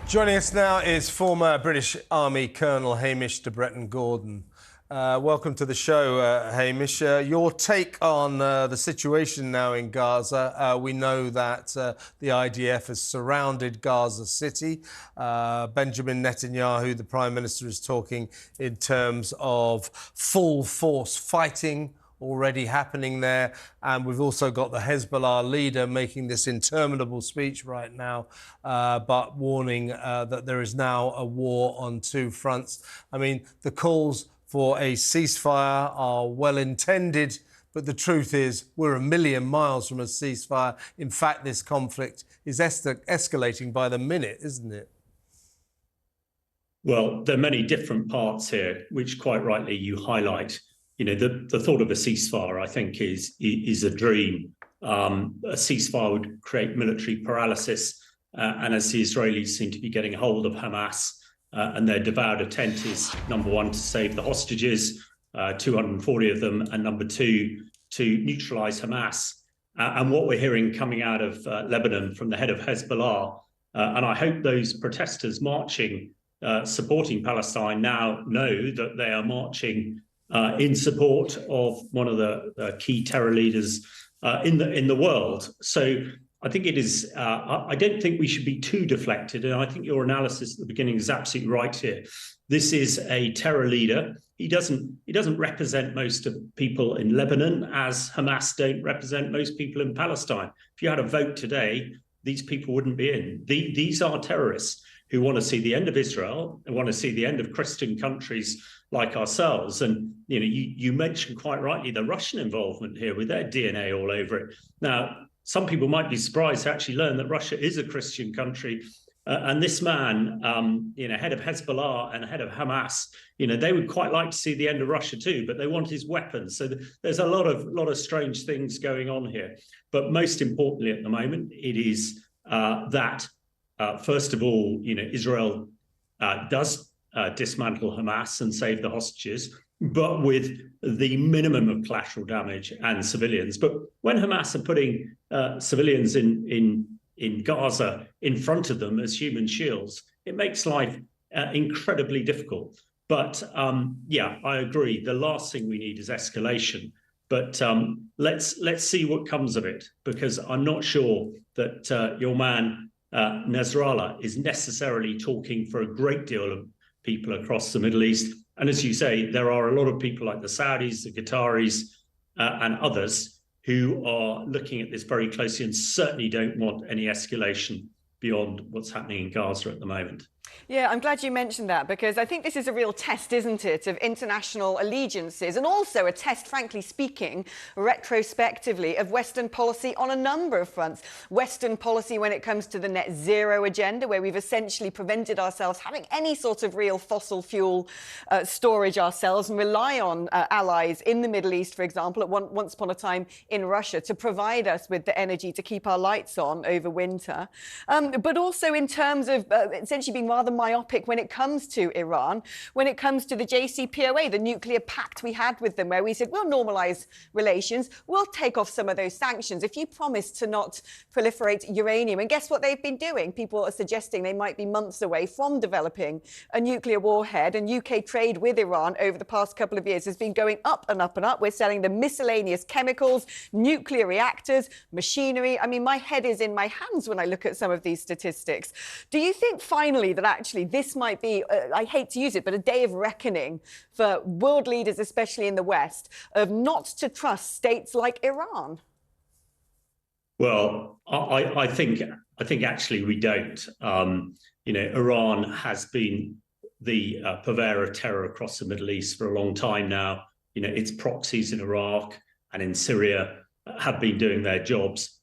Joining us now is former British Army Colonel Hamish de Bretton-Gordon. Welcome to the show, Hamish. Your take on the situation now in Gaza. We know that the IDF has surrounded Gaza City. Benjamin Netanyahu, the Prime Minister, is talking in terms of full force fighting already happening there. And we've also got the Hezbollah leader making this interminable speech right now, but warning that there is now a war on two fronts. I mean, the calls for a ceasefire are well intended, but the truth is we're a million miles from a ceasefire. In fact, this conflict is escalating by the minute, isn't it? Well, there are many different parts here, which quite rightly you highlight. You know, the thought of a ceasefire, I think, is a dream. A ceasefire would create military paralysis, and as the Israelis seem to be getting hold of Hamas, and their devoured intent is, number one, to save the hostages, 240 of them, and number two, to neutralize Hamas. And what we're hearing coming out of Lebanon from the head of Hezbollah, and I hope those protesters marching, supporting Palestine now know that they are marching in support of one of the key terror leaders in the world. So I think it is. I don't think we should be too deflected, and I think your analysis at the beginning is absolutely right here. This is a terror leader. He doesn't represent most of people in Lebanon, as Hamas don't represent most people in Palestine. If you had a vote today, these people wouldn't be in. These are terrorists who want to see the end of Israel and want to see the end of Christian countries like ourselves. And you know, you mentioned quite rightly the Russian involvement here with their DNA all over it. Now, some people might be surprised to actually learn that Russia is a Christian country. And this man, head of Hezbollah and head of Hamas, they would quite like to see the end of Russia too, but they want his weapons. So there's a lot of strange things going on here. But most importantly at the moment, it is that, first of all, Israel does dismantle Hamas and save the hostages, but with the minimum of collateral damage and civilians. But when Hamas are putting civilians in Gaza in front of them as human shields, it makes life incredibly difficult. But I agree. The last thing we need is escalation. But let's see what comes of it, because I'm not sure that your man Nasrallah is necessarily talking for a great deal of people across the Middle East. And as you say, there are a lot of people like the Saudis, the Qataris, and others who are looking at this very closely and certainly don't want any escalation beyond what's happening in Gaza at the moment. Yeah, I'm glad you mentioned that, because I think this is a real test, isn't it, of international allegiances, and also a test, frankly speaking, retrospectively, of Western policy on a number of fronts. Western policy when it comes to the net zero agenda, where we've essentially prevented ourselves having any sort of real fossil fuel storage ourselves, and rely on allies in the Middle East, for example, at once upon a time in Russia, to provide us with the energy to keep our lights on over winter. But also in terms of essentially being rather myopic when it comes to Iran, when it comes to the JCPOA, the nuclear pact we had with them, where we said, we'll normalise relations, we'll take off some of those sanctions if you promise to not proliferate uranium. And guess what they've been doing? People are suggesting they might be months away from developing a nuclear warhead, and UK trade with Iran over the past couple of years has been going up and up and up. We're selling them miscellaneous chemicals, nuclear reactors, machinery. I mean, my head is in my hands when I look at some of these statistics. Do you think finally that actually this might be, I hate to use it, but a day of reckoning for world leaders, especially in the West, of not to trust states like Iran? Well, I think actually we don't. Iran has been the purveyor of terror across the Middle East for a long time now. Its proxies in Iraq and in Syria have been doing their jobs.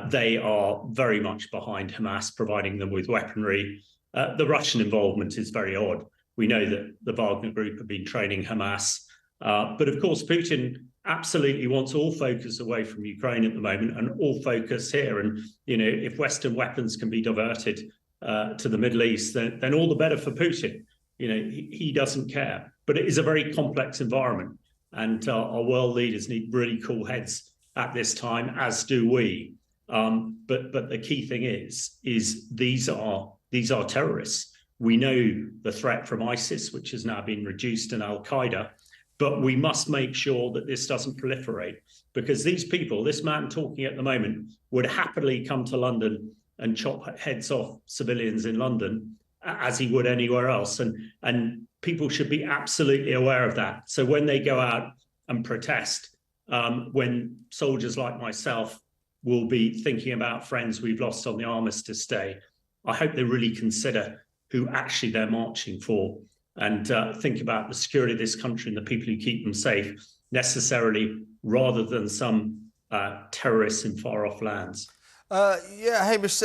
They are very much behind Hamas, providing them with weaponry. The Russian involvement is very odd. We know that the Wagner Group have been training Hamas. But of course, Putin absolutely wants all focus away from Ukraine at the moment, and all focus here. And, if Western weapons can be diverted to the Middle East, then all the better for Putin. He doesn't care. But it is a very complex environment. And our world leaders need really cool heads at this time, as do we. But the key thing is these are these are terrorists. We know the threat from ISIS, which has now been reduced, and Al-Qaeda, but we must make sure that this doesn't proliferate, because these people, this man talking at the moment, would happily come to London and chop heads off civilians in London as he would anywhere else. And people should be absolutely aware of that. So when they go out and protest, when soldiers like myself will be thinking about friends we've lost on the Armistice Day, I hope they really consider who actually they're marching for, and think about the security of this country and the people who keep them safe necessarily, rather than some terrorists in far-off lands. Yeah, Hamish,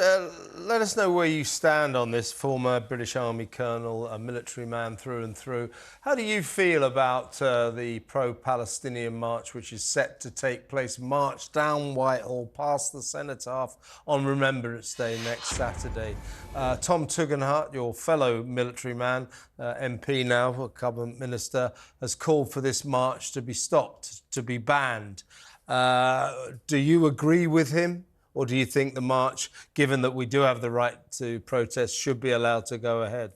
let us know where you stand on this. Former British Army colonel, a military man through and through. How do you feel about the pro-Palestinian march, which is set to take place, march down Whitehall past the Cenotaph on Remembrance Day next Saturday? Tom Tugendhat, your fellow military man, MP now, cabinet minister, has called for this march to be stopped, to be banned. Do you agree with him? Or do you think the march, given that we do have the right to protest, should be allowed to go ahead?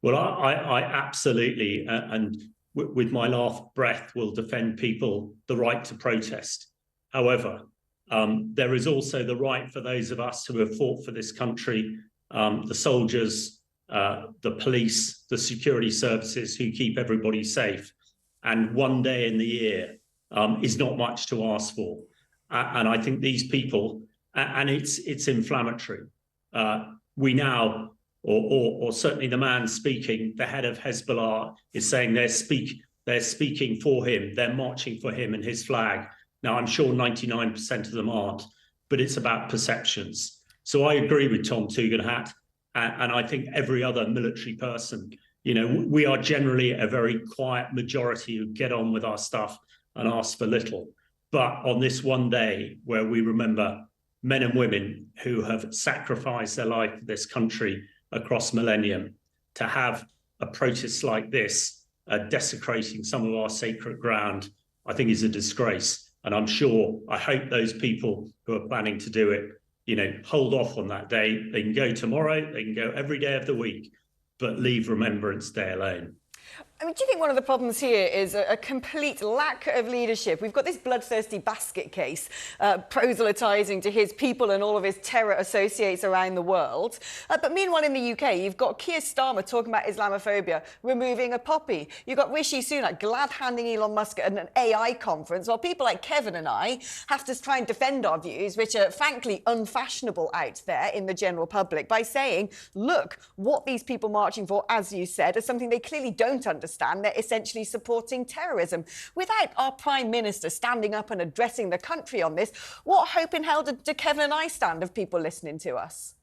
Well, I absolutely, and with my last breath, will defend people the right to protest. However, there is also the right for those of us who have fought for this country, the soldiers, the police, the security services who keep everybody safe. And one day in the year is not much to ask for. And I think these people, and it's inflammatory. We now, or certainly the man speaking, the head of Hezbollah, is saying they're speaking for him, they're marching for him and his flag. Now, I'm sure 99% of them aren't, but it's about perceptions. So I agree with Tom Tugendhat, and I think every other military person. You know, we are generally a very quiet majority who get on with our stuff and ask for little. But on this one day where we remember men and women who have sacrificed their life for this country across millennium, to have a protest like this, desecrating some of our sacred ground, I think is a disgrace. And I hope those people who are planning to do it, you know, hold off on that day. They can go tomorrow, they can go every day of the week, but leave Remembrance Day alone. I mean, do you think one of the problems here is a complete lack of leadership? We've got this bloodthirsty basket case proselytising to his people and all of his terror associates around the world. But meanwhile, in the UK, you've got Keir Starmer talking about Islamophobia, removing a poppy. You've got Rishi Sunak glad-handing Elon Musk at an AI conference, while people like Kevin and I have to try and defend our views, which are frankly unfashionable out there in the general public, by saying, look, what these people marching for, as you said, is something they clearly don't understand. They're essentially supporting terrorism. Without our Prime Minister standing up and addressing the country on this, what hope in hell do Kevin and I stand of people listening to us?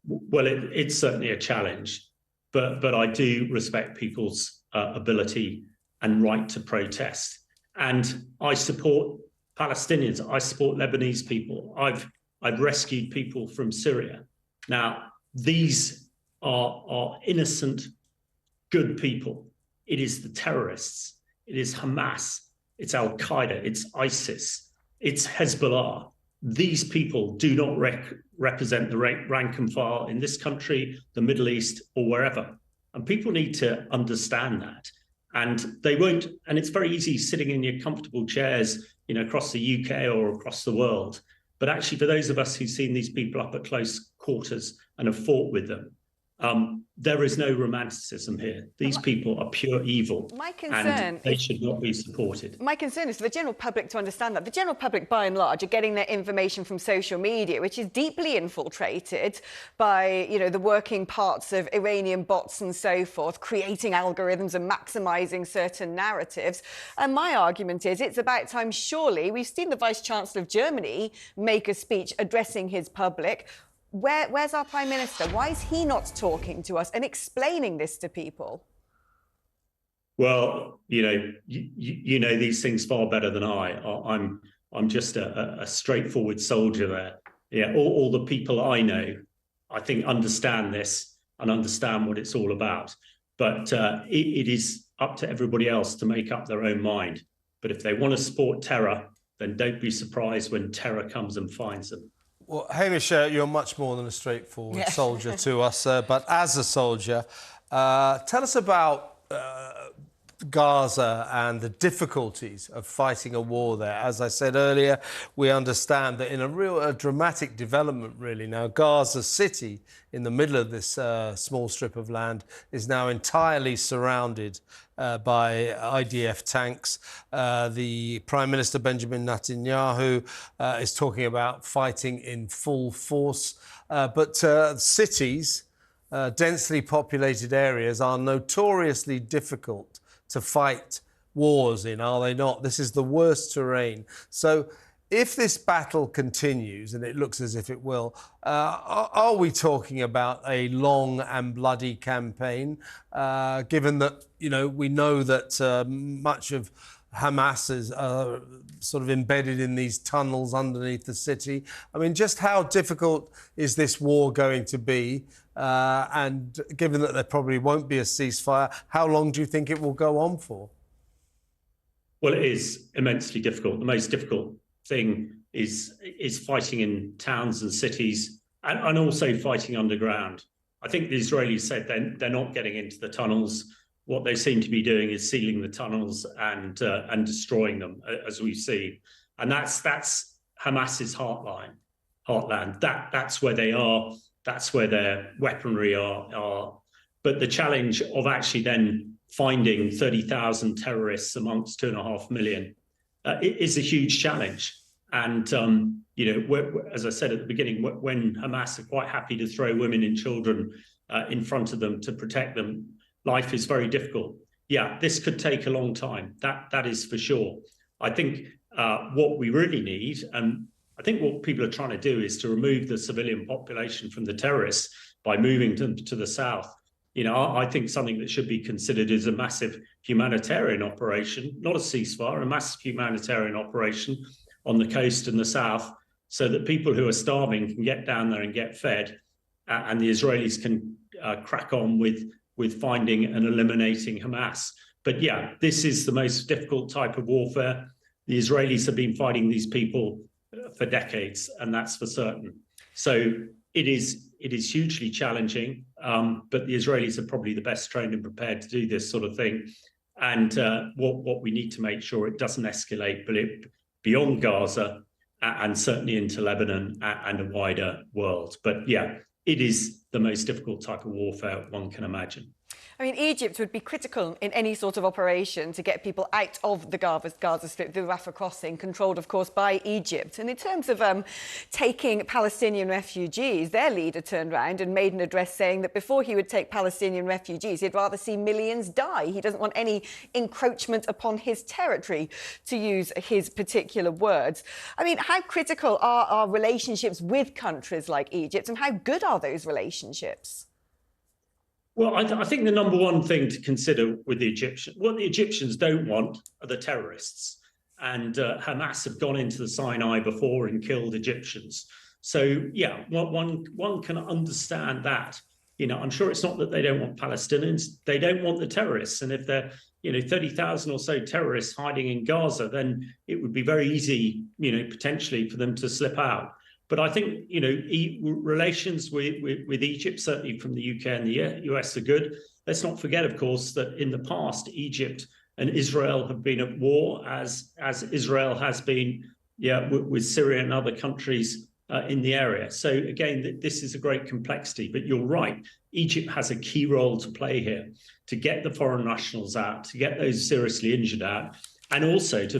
Well, it's certainly a challenge, but I do respect people's ability and right to protest. And I support Palestinians. I support Lebanese people. I've rescued people from Syria. Now, these are innocent, good people. It is the terrorists. It is Hamas. It's Al-Qaeda. It's ISIS. It's Hezbollah. These people do not represent the rank and file in this country, the Middle East, or wherever. And people need to understand that. And they won't. And it's very easy sitting in your comfortable chairs, you know, across the UK or across the world. But actually, for those of us who've seen these people up at close quarters and have fought with them, there is no romanticism here. These people are pure evil, and they should not be supported. My concern is for the general public to understand that. The general public, by and large, are getting their information from social media, which is deeply infiltrated by, you know, the working parts of Iranian bots and so forth, creating algorithms and maximising certain narratives. And my argument is it's about time, surely. We've seen the Vice-Chancellor of Germany make a speech addressing his public. Where's our Prime Minister? Why is he not talking to us and explaining this to people? Well, you know these things far better than I. I'm just a straightforward soldier there. Yeah, all the people I know, I think, understand this and understand what it's all about. But it is up to everybody else to make up their own mind. But if they want to support terror, then don't be surprised when terror comes and finds them. Well, Hamish, you're much more than a straightforward soldier to us, but as a soldier, tell us about Gaza and the difficulties of fighting a war there. As I said earlier, we understand that in a dramatic development, really, now Gaza City, in the middle of this small strip of land, is now entirely surrounded by IDF tanks. The Prime Minister Benjamin Netanyahu is talking about fighting in full force. But cities, densely populated areas, are notoriously difficult to fight wars in, are they not? This is the worst terrain. So if this battle continues, and it looks as if it will, are we talking about a long and bloody campaign, given that, we know that much of Hamas is sort of embedded in these tunnels underneath the city? I mean, just how difficult is this war going to be? And given that there probably won't be a ceasefire, how long do you think it will go on for? Well, it is immensely difficult. The most difficult thing is fighting in towns and cities, and also fighting underground. I think the Israelis said they're not getting into the tunnels. What they seem to be doing is sealing the tunnels and destroying them, as we've seen. And that's Hamas's heartland. That's where they are. That's where their weaponry are. But the challenge of actually then finding 30,000 terrorists amongst 2.5 million is a huge challenge. And, as I said at the beginning, when Hamas are quite happy to throw women and children in front of them to protect them, life is very difficult. Yeah, this could take a long time. That is for sure. I think what we really need, and I think what people are trying to do, is to remove the civilian population from the terrorists by moving them to the south. I think something that should be considered is a massive humanitarian operation, not a ceasefire, a massive humanitarian operation on the coast in the south, so that people who are starving can get down there and get fed, and the Israelis can crack on with finding and eliminating Hamas. But yeah, this is the most difficult type of warfare. The Israelis have been fighting these people for decades, and that's for certain. So it is hugely challenging, but the Israelis are probably the best trained and prepared to do this sort of thing. And what we need to make sure it doesn't escalate beyond Gaza, and certainly into Lebanon and a wider world. But yeah, it is the most difficult type of warfare one can imagine. I mean, Egypt would be critical in any sort of operation to get people out of the Gaza Strip, the Rafah crossing, controlled, of course, by Egypt. And in terms of taking Palestinian refugees, their leader turned around and made an address saying that before he would take Palestinian refugees, he'd rather see millions die. He doesn't want any encroachment upon his territory, to use his particular words. I mean, how critical are our relationships with countries like Egypt, and how good are those relationships? Well, I think the number one thing to consider with the Egyptians, what the Egyptians don't want are the terrorists. And Hamas have gone into the Sinai before and killed Egyptians. So, yeah, one can understand that. I'm sure it's not that they don't want Palestinians. They don't want the terrorists. And if there are 30,000 or so terrorists hiding in Gaza, then it would be very easy, potentially for them to slip out. But I think, relations with Egypt, certainly from the UK and the US, are good. Let's not forget, of course, that in the past, Egypt and Israel have been at war, as Israel has been with Syria and other countries in the area. So again, this is a great complexity. But you're right, Egypt has a key role to play here, to get the foreign nationals out, to get those seriously injured out, and also to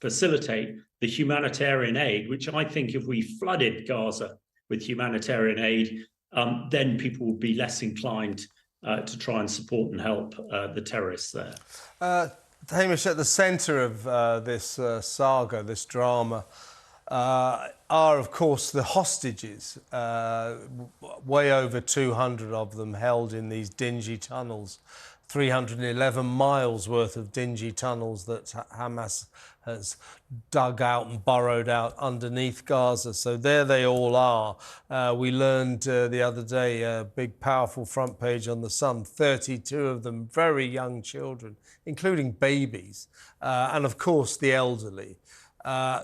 facilitate the humanitarian aid, which I think if we flooded Gaza with humanitarian aid, then people would be less inclined to try and support and help the terrorists there. Hamish, at the centre of this saga, this drama, are, of course, the hostages, way over 200 of them held in these dingy tunnels, 311 miles worth of dingy tunnels that Hamas has dug out and burrowed out underneath Gaza. So there they all are. We learned the other day, a big, powerful front page on The Sun, 32 of them very young children, including babies, and of course the elderly.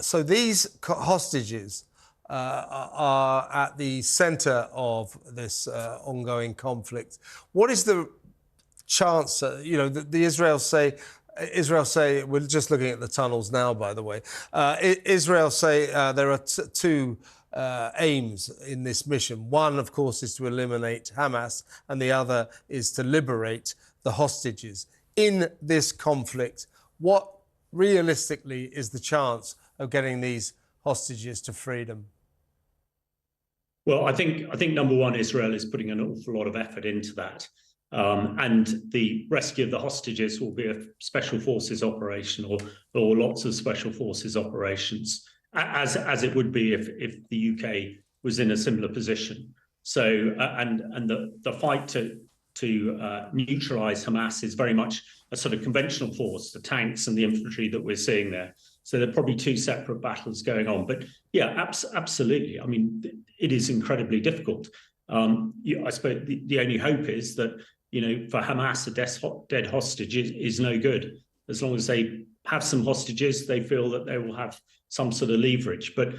So these hostages are at the centre of this ongoing conflict. What is the chance? The Israel say, we're just looking at the tunnels now, by the way. Israel say there are two aims in this mission. One, of course, is to eliminate Hamas, and the other is to liberate the hostages. In this conflict, what realistically is the chance of getting these hostages to freedom? Well, I think number one, Israel is putting an awful lot of effort into that. And the rescue of the hostages will be a special forces operation or lots of special forces operations, as it would be if the UK was in a similar position. So, and the fight to neutralise Hamas is very much a sort of conventional force, the tanks and the infantry that we're seeing there. So there are probably two separate battles going on. But yeah, absolutely. I mean, it is incredibly difficult. I suppose the only hope is that, for Hamas, a dead hostage is no good. As long as they have some hostages, they feel that they will have some sort of leverage. But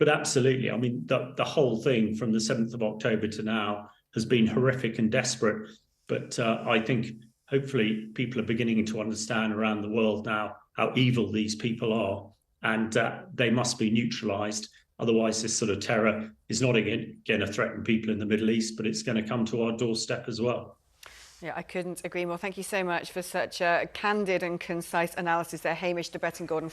absolutely, I mean, the whole thing from the 7th of October to now has been horrific and desperate. But I think hopefully people are beginning to understand around the world now how evil these people are, and they must be neutralised. Otherwise, this sort of terror is not again to threaten people in the Middle East, but it's going to come to our doorstep as well. Yeah, I couldn't agree more. Thank you so much for such a candid and concise analysis there, Hamish de Bretton-Gordon.